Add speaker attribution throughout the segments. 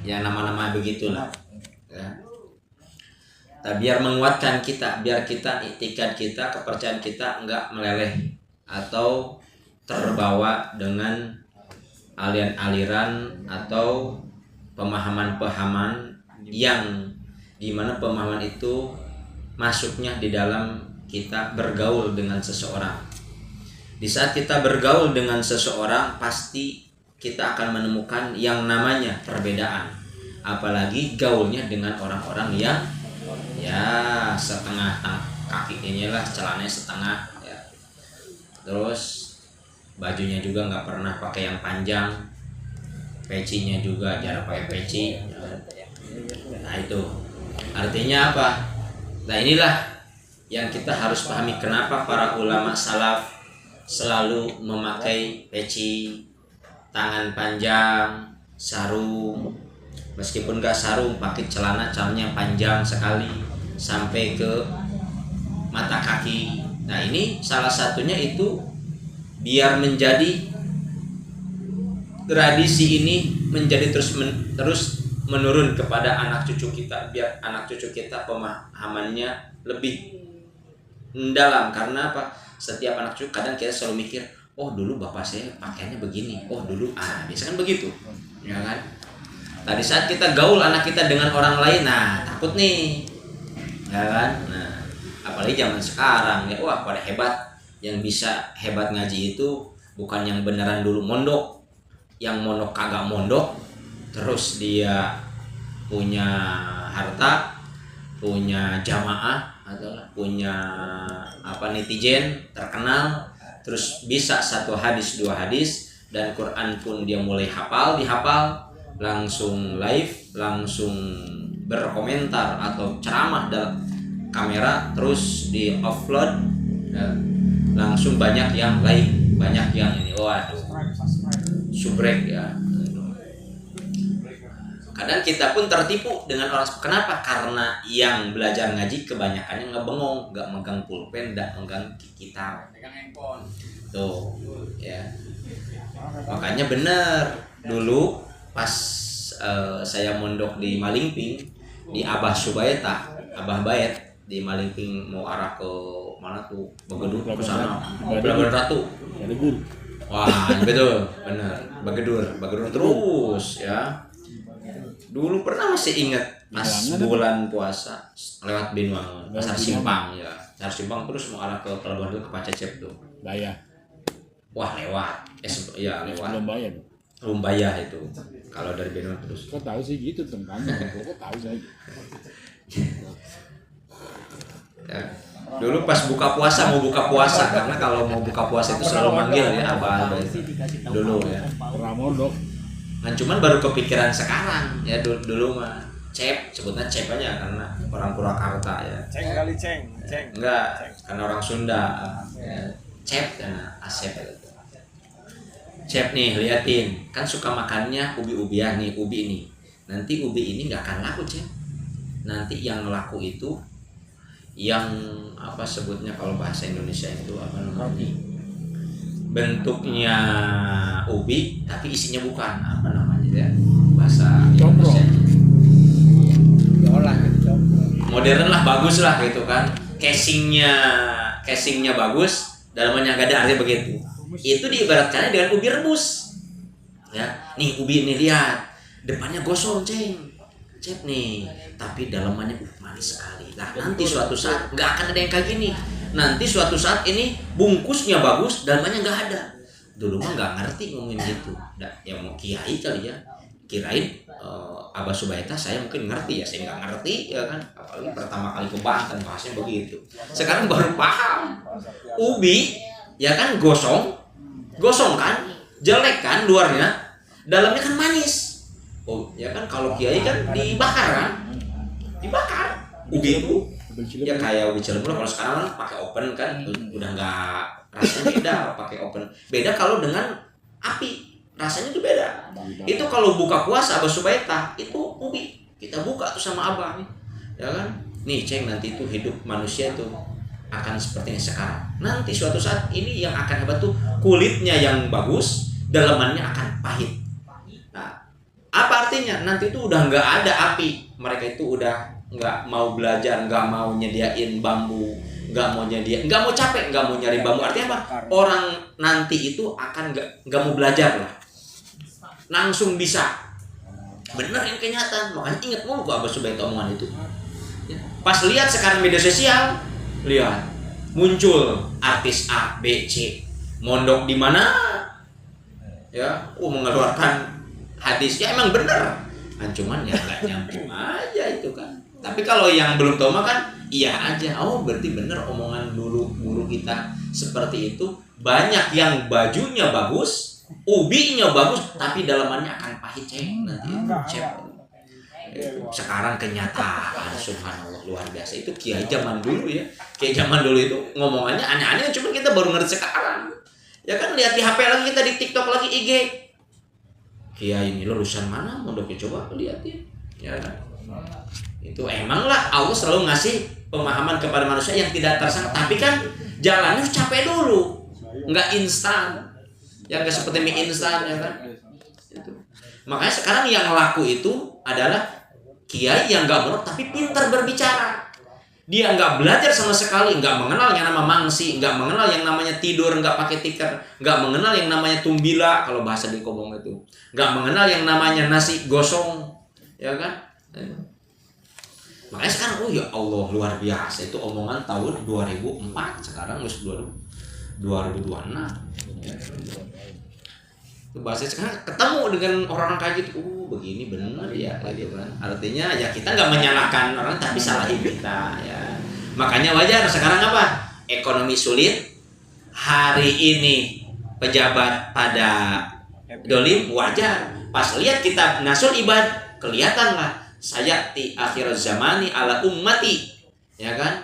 Speaker 1: ya nama-nama begitulah ya. Nah, biar menguatkan kita, biar kita itikad kita, kepercayaan kita enggak meleleh atau terbawa dengan aliran-aliran atau pemahaman-pemahaman yang dimana pemahaman itu masuknya di dalam kita bergaul dengan seseorang. Di saat kita bergaul dengan seseorang, pasti kita akan menemukan yang namanya perbedaan. Apalagi gaulnya dengan orang-orang yang ya setengah kakinya lah, celananya setengah ya. Terus bajunya juga nggak pernah pakai yang panjang, pecinya juga jarang pakai peci. Nah itu artinya apa? Nah inilah yang kita harus pahami kenapa para ulama salaf selalu memakai peci, tangan panjang, sarung. Meskipun gak sarung, pakai celananya panjang sekali sampai ke mata kaki. Nah ini salah satunya itu biar menjadi tradisi ini menjadi terus menurun kepada anak cucu kita, biar anak cucu kita pemahamannya lebih mendalam. Karena apa? Setiap anak cucu kadang kita selalu mikir, oh dulu bapak saya pakaiannya begini, oh dulu biasa kan begitu, ya kan? Tadi saat kita gaul anak kita dengan orang lain, nah takut nih, ya kan? Nah apalagi zaman sekarang ya, wah pada hebat. Yang bisa hebat ngaji itu bukan yang beneran dulu mondok, yang mondok kagak mondok, terus dia punya harta, punya jamaah atau punya netizen terkenal, terus bisa 1 hadis 2 hadis, dan Quran pun dia mulai dihafal, langsung live, langsung berkomentar atau ceramah dalam kamera, terus di upload ya, langsung banyak yang like, banyak yang ini, waduh, subrek ya. Kadang kita pun tertipu dengan orang. Kenapa? Karena yang belajar ngaji kebanyakannya ngebengong, nggak megang pulpen, nggak megang kita, megang handphone. Tuh, ya. Makanya benar dulu pas saya mondok di Malingping, di Abah Subaita, Abah Bayet di Malingping, mau arah ke mana tuh? Begedur ke sana. Pelabuhan Ratu. Wah, betul, benar. Begedur terus ya. Dulu pernah masih ingat pas bulan puasa lewat Binuangun, Pasar Simpang ya. Pasar Simpang terus mau arah ke Pelabuhan Ratu, ke Pacecep tuh.
Speaker 2: Bayah.
Speaker 1: Wah, lewat. Lewat.
Speaker 2: Lumbayah
Speaker 1: itu. Kalau dari Benua terus.
Speaker 2: Kok tahu sih gitu tempatnya? Kok tahu saya.
Speaker 1: Ya. Dulu pas buka puasa karena kalau mau buka puasa itu selalu manggil ya abah dulu ya.
Speaker 2: Ramondok.
Speaker 1: Kan cuman baru kepikiran sekarang ya, dulu mah cep, sebutnya cep aja karena orang Purwakarta ya.
Speaker 3: Ceng.
Speaker 1: Enggak, karena orang Sunda. Ya. Cep karena Asep gitu. Cep nih, liatin, kan suka makannya ubi-ubian nih, ubi ini. Nanti ubi ini nggak akan laku, Cep. Nanti yang laku itu yang sebutnya kalau bahasa Indonesia itu namanya? Bentuknya ubi tapi isinya bukan, ya? Bahasa Indonesia. Modern lah, bagus lah gitu kan. Casingnya bagus, dalamnya nggak ada, artinya begitu. Itu diibaratkannya dengan ubi rebus. Ya, nih ubi ini lihat, depannya gosong, Cep nih, tapi dalamannya manis sekali. Nah, nanti suatu saat nggak akan ada yang kayak gini. Nanti suatu saat ini bungkusnya bagus, dalamannya nggak ada. Dulu mah nggak ngerti ngomongin gitu. Ya mau kiai kali ya, kirain Abah Subaita saya mungkin ngerti ya, saya nggak ngerti ya kan. Apalagi pertama kali ke Banten bahasnya begitu. Sekarang baru paham. Ubi ya kan gosong kan, jelek kan luarnya, dalamnya kan manis. Oh ya kan, kalau kiai kan dibakar ubi itu ya kayak ubi Cilember. Kalau sekarang kan pakai oven kan, udah nggak, rasanya beda pakai oven. Beda kalau dengan api, rasanya itu beda. Itu kalau buka puasa Abah Subaita itu ubi kita buka tuh sama Abah nih, ya kan. Nih Ceng, nanti itu hidup manusia tuh akan seperti yang sekarang. Nanti suatu saat ini yang akan hebat tuh kulitnya yang bagus, dalamannya akan pahit. Nah, Apa artinya? Nanti itu udah nggak ada api. Mereka itu udah nggak mau belajar, nggak mau nyediain bambu, nggak mau capek, nggak mau nyari bambu. Artinya apa? Orang nanti itu akan nggak mau belajar lah, langsung bisa. Bener yang kenyataan. Makanya ingat mulu kok Abah Subaito omongan itu. Pas lihat sekarang media sosial, lihat muncul artis A, B, C, mondok di mana, ya, mengeluarkan hadis. Ya emang bener, cuman ya nggak nyambung aja itu kan. Tapi kalau yang belum tahu mah kan iya aja. Oh berarti bener omongan dulu guru kita seperti itu. Banyak yang bajunya bagus, ubinya bagus, tapi dalamannya akan pahit ceng nanti cek. Sekarang kenyataan, subhanallah, luar biasa. Itu kiai zaman dulu ya. Kiai zaman dulu itu ngomongannya aneh-aneh, cuma kita baru ngerti sekarang. Ya kan, lihat di HP lagi, kita di TikTok lagi, IG. Kiai ini lulusan mana? Mondoknya coba lihatin. Ya kan. Itu emang lah Allah selalu ngasih pemahaman kepada manusia yang tidak tersangka. Tapi kan jalannya harus capek dulu, nggak instan. Ya nggak seperti mie instan ya kan. Itu. Makanya sekarang yang laku itu adalah kiai yang nggak mondok tapi pintar berbicara. Dia nggak belajar sama sekali, nggak mengenal yang nama mangsi, nggak mengenal yang namanya tidur nggak pakai tikar, nggak mengenal yang namanya tumbila kalau bahasa di Kobong itu, nggak mengenal yang namanya nasi gosong, ya kan? Makanya sekarang, oh ya Allah, luar biasa. Itu omongan tahun 2004, sekarang udah 2026. Itu bahasa sekarang ketemu dengan orang-orang kayak gitu, begini benar ya, gitu kan. Artinya ya kita nggak menyalahkan orang, tapi salahin kita ya. Makanya wajar sekarang apa? Ekonomi sulit, hari ini pejabat pada dolim, wajar. Pas lihat kita nasul ibadah, kelihatan lah. Saya di akhir zamani ala ummati, ya kan?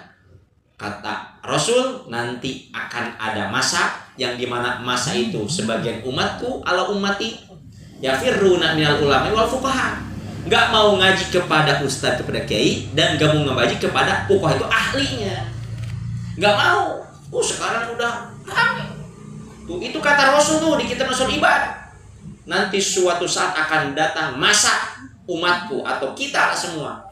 Speaker 1: Kata Rasul, nanti akan ada masa yang dimana masa itu sebagian umatku ala ummati yafirruna minal ulama wal fuqaha, nggak mau ngaji kepada ustadz, kepada kiai, dan nggak mau ngaji kepada fuqaha itu ahlinya, nggak mau. Sekarang udah ramai tuh. Itu kata Rasul tuh di kitab Nasul Ibad. Nanti suatu saat akan datang masa umatku atau kita semua,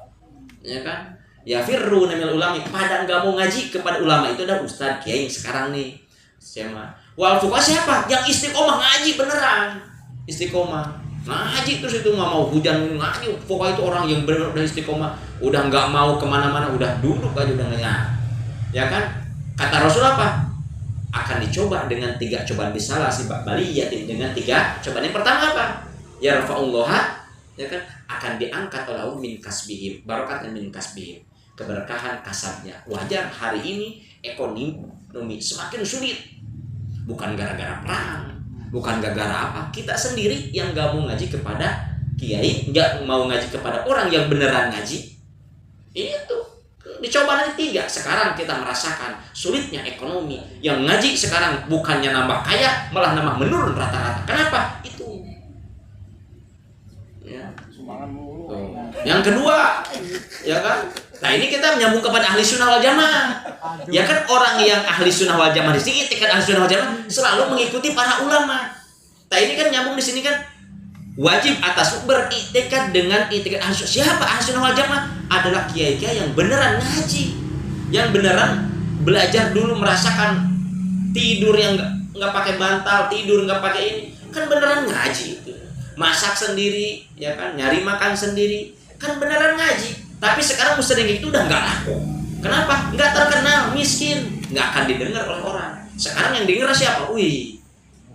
Speaker 1: ya kan, ya firru namil ulami, pada nggak mau ngaji kepada ulama. Itu ada ustadz kiai yang sekarang nih siapa? Wal fuqaha siapa? Yang istiqomah ngaji beneran, istiqomah ngaji terus itu, nggak mau hujan ngaji. Fuqaha itu orang yang benar-benar istiqomah, udah nggak mau kemana-mana, udah duduk aja udah nggak, ya kan? Kata Rasul apa? Akan dicoba dengan 3 cobaan bisalah si baliyatin, dengan 3 cobaan. Yang pertama apa? Ya rafa'ullaha, ya kan, akan diangkat oleh min kasbihim, barokatan min kasbihim, keberkahan kasabnya. Wajar hari ini ekonomi semakin sulit, bukan gara-gara perang, bukan gara-gara apa, kita sendiri yang gak mau ngaji kepada kiai, gak mau ngaji kepada orang yang beneran ngaji. Itu dicoba nanti 3. Sekarang kita merasakan sulitnya ekonomi. Yang ngaji sekarang bukannya nambah kaya, malah nambah menurun rata-rata. Kenapa? Itu ya. Yang kedua, ya kan? Nah ini kita menyambung kepada ahli sunnah wal jamaah. Ya kan, orang yang ahli sunnah wal jamaah di sini, itikat ahli sunnah wal jamaah selalu mengikuti para ulama. Nah ini kan nyambung di sini kan, wajib atas beriktikad dengan itikat ahli sunnah. Siapa ahli sunnah wal jamaah? Adalah kiai-kiai yang beneran ngaji, yang beneran belajar dulu, merasakan tidur yang nggak pakai bantal, tidur nggak pakai ini, kan beneran ngaji. Masak sendiri, ya kan, nyari makan sendiri, kan beneran ngaji. Tapi sekarang ustadz yang itu udah nggak laku. Kenapa? Nggak terkenal, miskin, nggak akan didengar oleh orang. Sekarang yang denger siapa? Wih,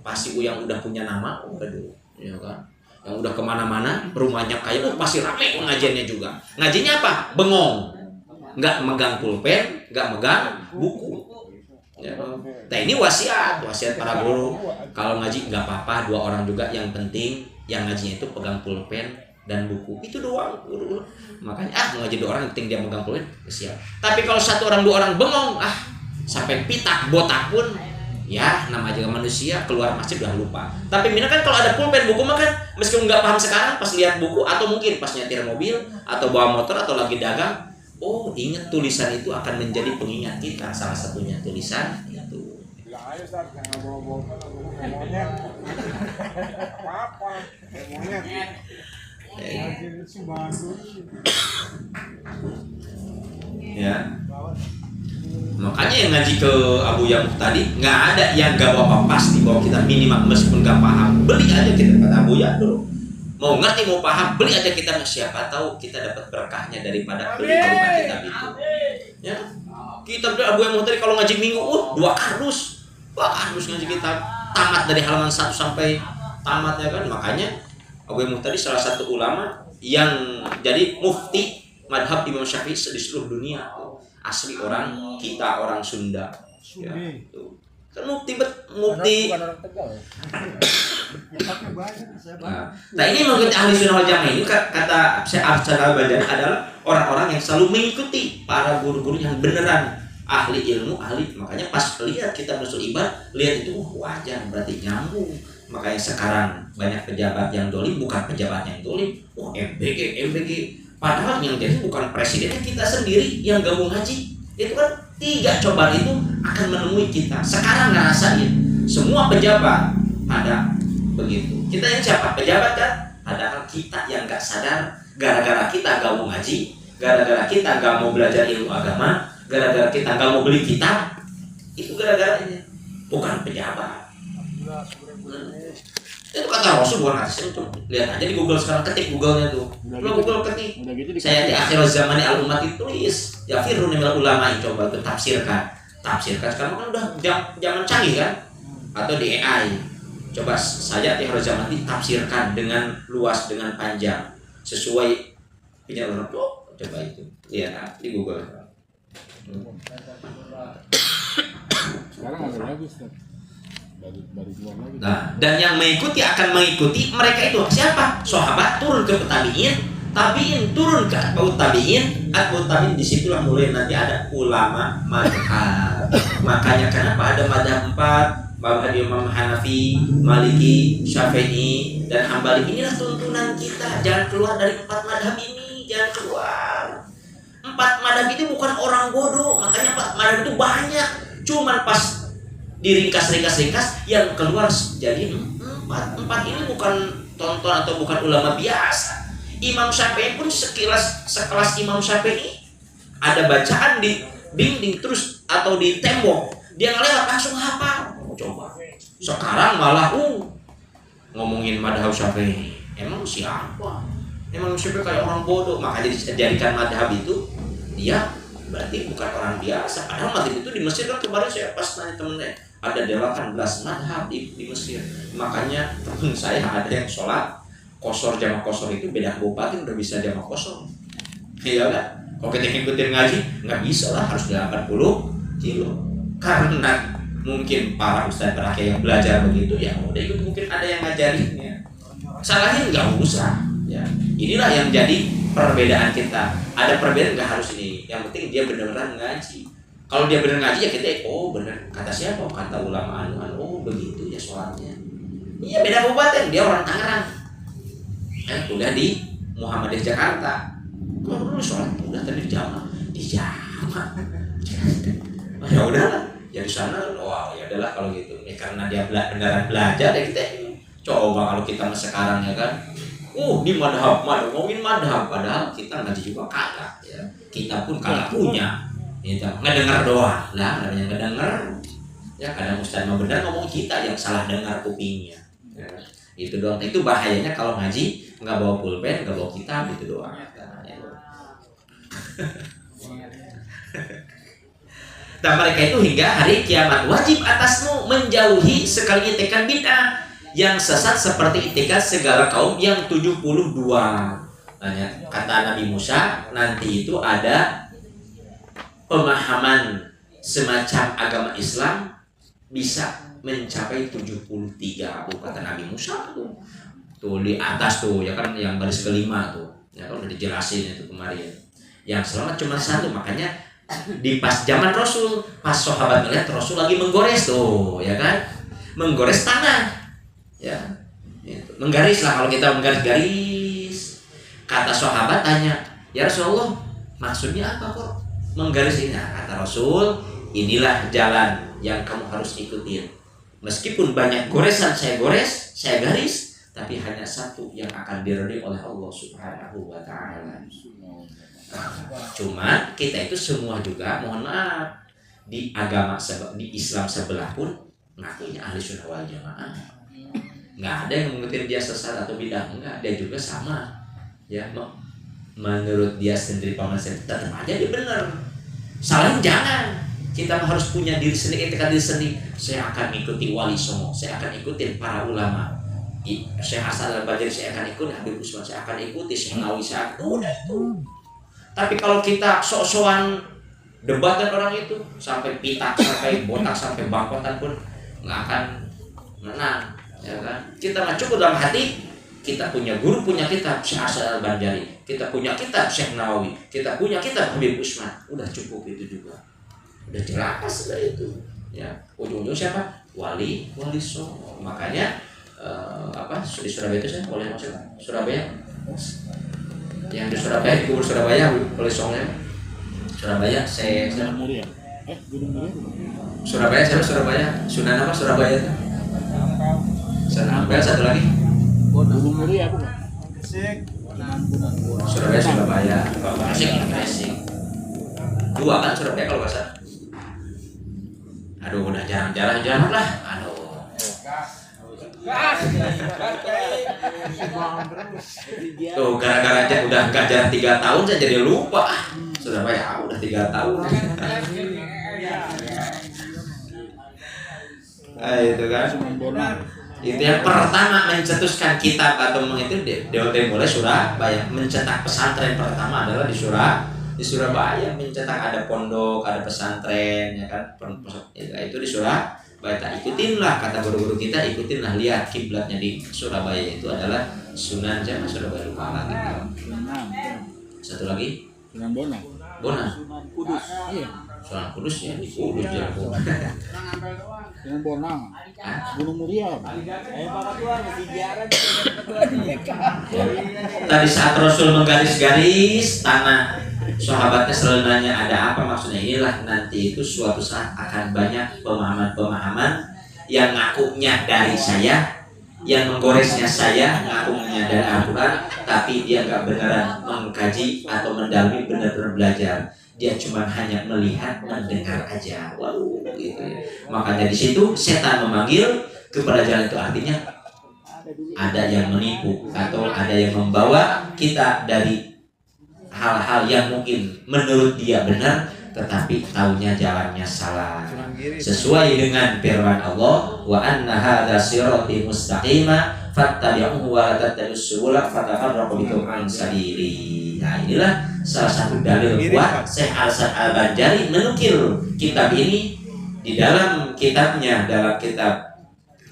Speaker 1: pasti yang udah punya nama, waduh, ya kan, yang udah kemana-mana, rumahnya kaya, pasti rame pengajiannya juga. Ngajinya apa? Bengong, nggak megang pulpen, nggak megang buku. Ya. Nah ini wasiat para guru, kalau ngaji nggak apa-apa 2 orang juga, yang penting yang ngajinya itu pegang pulpen dan buku, itu doang. Makanya mau ngaji 2 orang, yang penting dia megang pulpen, siap. Tapi kalau 1 orang 2 orang bengong, sampai pitak botak pun, ya nama aja manusia, keluar masjid udah lupa. Tapi mina kan kalau ada pulpen buku mah kan, meskipun nggak paham sekarang, pas lihat buku atau mungkin pas nyetir mobil atau bawa motor atau lagi dagang, oh ingat tulisan itu akan menjadi pengingat kita. Salah satunya tulisan itu. Ya. Makanya yang ngaji ke Abu Yamuk tadi nggak ada yang gak apa-apa, pasti bahwa kita minimal meskipun gak paham beli aja kita, kata Abu Ya dulu. Mau ngerti mau paham beli aja kita, siapa tahu kita dapat berkahnya daripada beli kitab itu. Ya. Kitab Abu Yamuk tadi kalau ngaji minggu 2 kardus ngaji kitab tamat dari halaman 1 sampai tamat, ya kan. Makanya Abu Yamuk tadi salah satu ulama yang jadi mufti madhab Imam Syafi'i di seluruh dunia. Asli orang kita, orang Sunda. Ya, tuh. Kan mufti.
Speaker 3: Bukan orang Tegal.
Speaker 1: Nah, ini mengikuti ahli sunnah wal jamaah ini kata Syekh Arsyad Al-Badani adalah orang-orang yang selalu mengikuti para guru-guru yang beneran ahli ilmu, makanya pas lihat kitab Nusul Ibad, lihat itu wajar, berarti nyambung. Makanya sekarang banyak pejabat yang dolim, bukan pejabat yang dolim. MBG. Padahal yang jadi bukan presidennya kita sendiri yang gabung haji. Itu kan 3 cobaan itu akan menemui kita. Sekarang ngerasain semua pejabat ada begitu. Kita yang siapa? Pejabat kan? Padahal kita yang gak sadar, gara-gara kita gabung haji, gara-gara kita gak mau belajar ilmu agama, gara-gara kita gak mau beli kitab, itu gara-garanya, bukan pejabat. Itu kata Rasul, bukan hadis itu. Lihat aja di Google sekarang, ketik Google-nya tuh. Kalau Google ketik, saya di akhir zaman al-umat itu tulis, ya firun minal ulama, coba itu tafsirkan. Sekarang kan udah zaman canggih kan, atau di AI. Coba saja di akhir zaman ditafsirkan dengan luas, dengan panjang, sesuai penyaluran. Coba itu, lihat di Google.
Speaker 2: Sekarang ada lagi Ustaz. Dari luar lagi.
Speaker 1: Nah, dan yang mengikuti akan mengikuti mereka itu siapa? Sahabat turun ke tabiin turun ke atba'ut tabiin disitulah mulai nanti ada ulama madhab. Makanya kenapa ada madhab 4, madhab Imam Hanafi, Maliki, Syafi'i, dan Hambali. Inilah tuntunan kita, jangan keluar dari 4 madhab ini, jangan keluar. 4 madhab itu bukan orang bodoh, makanya 4 madhab itu banyak, cuman pas diringkas yang keluar jadi 4 ini bukan tonton atau bukan ulama biasa. Imam Syafi'i pun sekelas Imam Syafi'i ada bacaan di dinding terus atau di tembok, dia ngeliat langsung hafal. Coba sekarang malah ngomongin madhab Syafi'i, emang siapa? Emang Syafi'i kayak orang bodoh, makanya dijadikan madhab itu dia berarti bukan orang biasa. Padahal madhab itu di Mesir kan, kemarin saya pas tanya temennya, ada 18 madhab di Mesir. Makanya temen saya ada yang sholat kosor, jamaah kosor itu beda kabupaten udah bisa jamaah kosor. Iya kan? Kalau kita ngikutin ngaji nggak bisa lah, harus 80 kilo. Karena mungkin para ustadz terakhir yang belajar begitu, ya udah ikut, mungkin ada yang ngajarinnya. Salahin nggak usah. Ya, inilah yang jadi perbedaan kita. Ada perbedaan nggak harus ini. Yang penting dia benar-benar ngaji. Kalau dia benar ngaji ya kita, benar, kata siapa? Kata ulama anu, begitu ya sholatnya. Iya, beda kabupaten, dia orang Tangerang. Udah di Muhammadiyah Jakarta. Kalau dulu sholat udah tadi di jamaah. Ya udahlah, ya di sana. Ya udahlah kalau gitu. Karena dia beneran belajar ya kita. Coba kalau kita sekarang ya kan. Di madhab ngomongin madhab, padahal kita ngaji juga kagak ya. Kita pun kagak punya. Gitu. Ngedengar doang lah, namanya ngedengar. Ya kadang ustaz mau benar ngomong, kita yang salah dengar kupingnya. Ya, itu doang. Itu bahayanya kalau ngaji nggak bawa pulpen, nggak bawa kitab, itu doang. Ya. Dan mereka itu hingga hari kiamat wajib atasmu menjauhi sekali itikat bid'ah yang sesat seperti itikat segala kaum yang 72. Tanya, kata Nabi Musa, nanti itu ada pemahaman semacam agama Islam bisa mencapai 73, kata Nabi Musa tuh di atas tuh ya kan, yang baris kelima tuh ya kan, udah dijelasin itu kemarin. Yang selamat cuma 1, makanya di pas zaman Rasul, pas sahabat melihat Rasul lagi menggores tuh ya kan, menggores tanah ya, gitu. Menggaris lah, kalau kita menggaris-garis. Kata sahabat tanya, ya Rasulullah maksudnya apa kok menggaris ini? Kata Rasul, inilah jalan yang kamu harus ikutin. Meskipun banyak goresan saya gores, saya garis, tapi hanya satu yang akan diridhoi oleh Allah Subhanahu wa taala. Cuman kita itu semua juga mohon maaf di agama di Islam sebelah pun ngakunya ahli sunnah wal jamaah. Nggak ada yang mengerti dia sesat atau bidah, enggak, dia juga sama. Ya, menurut dia sendiri pemahaman tetap aja dia benar. Salah jangan. Kita harus punya diri sendiri, etika diri sendiri. Saya akan ikuti Wali Songo, saya akan ikuti para ulama. Syekh Hasan Al-Banjari saya akan ikuti, Habib Usman saya akan ikuti, Syekh Nawawi saya akan udah itu. Tapi kalau kita sok-sokan debatkan orang itu sampai pitak, sampai botak, sampai bangkotan pun nggak akan menang, ya kan? Kita nggak cukup dalam hati. Kita punya guru, punya kitab Syekh Hasan Al-Banjari, kita punya kitab Syekh Nawawi, kita punya kitab Habib Usman, udah cukup itu juga. Udah jelas sudah itu. Ya, ujung-ujung siapa? Wali Songo. Makanya di Surabaya itu saya boleh masuk Surabaya. Yang di Surabaya, di kubur Surabaya Wali Songo. Surabaya
Speaker 2: Gunung Muria. Gunung Muria.
Speaker 1: Surabaya Sunan apa Surabaya itu? Sunan apa satu lagi?
Speaker 2: Gunung Muria bukan?
Speaker 1: Surabaya. Gresik. Dua kan Surabaya kalau nggak salah. Aduh, udah jarang lah. Aduh. Tuh, gara-gara aja udah ngajar 3 tahun saya jadi lupa. Surabaya udah 3 tahun. Itu kan. Itu yang pertama mencetuskan kitab atau itu mulai Surabaya. Mencetak pesantren pertama adalah di Surabaya. Mencetak ada pondok, ada pesantren, ya kan? Itu di Surabaya. Tak ikutinlah kata guru-guru kita, ikutinlah, lihat kiblatnya di Surabaya itu adalah Sunan Jama Surabaya, lupa lagi. Satu lagi
Speaker 2: Sunan Bonang.
Speaker 1: Sunan Kudus.
Speaker 2: Iya.
Speaker 1: Sunan Kudus ya di Kudus ya.
Speaker 2: Sunan Bonang. Gunung Muria.
Speaker 1: Tadi saat Rasul menggaris-garis tanah, sahabatnya selalu nanya ada apa maksudnya. Inilah nanti itu suatu saat akan banyak pemahaman-pemahaman yang ngakunya dari saya, yang menggoresnya saya, ngakunya dari Al-Quran, tapi dia nggak beneran mengkaji atau mendalami, benar-benar belajar. Dia cuma hanya melihat, mendengar aja. Waduh, gitu ya. Makanya di situ setan memanggil kepada jalan itu, artinya ada yang menipu atau ada yang membawa kita dari hal-hal yang mungkin menurut dia benar, tetapi taunya jalannya salah. Sesuai dengan firman Allah, wa anna hadza sirati mustaqima fattabi'uhu wa la tattabi'us subula fatafarraqu bikum an sabili. Nah, inilah salah satu dalil kuat Syekh Hasan Al-Banjari menukil kitab ini di dalam kitabnya, dalam kitab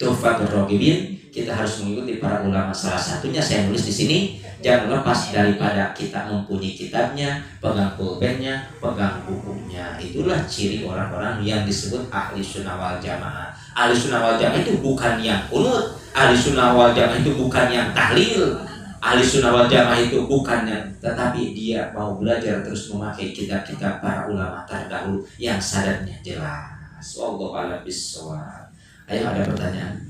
Speaker 1: Tuhfatul Raghibin. Kita harus mengikuti para ulama. Salah satunya saya nulis di sini, jangan lepas daripada kita mempunyai kitabnya, pegang pulpennya, pegang bukunya. Itulah ciri orang-orang yang disebut ahli sunnah wal jamaah. Ahli sunnah wal jamaah itu bukan yang kunut, ahli sunnah wal jamaah itu bukan yang tahlil, ahli sunnah wal jamaah itu bukan yang, tetapi dia mau belajar terus memakai kitab-kitab para ulama terdahulu yang sadarnya jelas. Wallahu a'lam bishawab. Ayo, ada pertanyaan?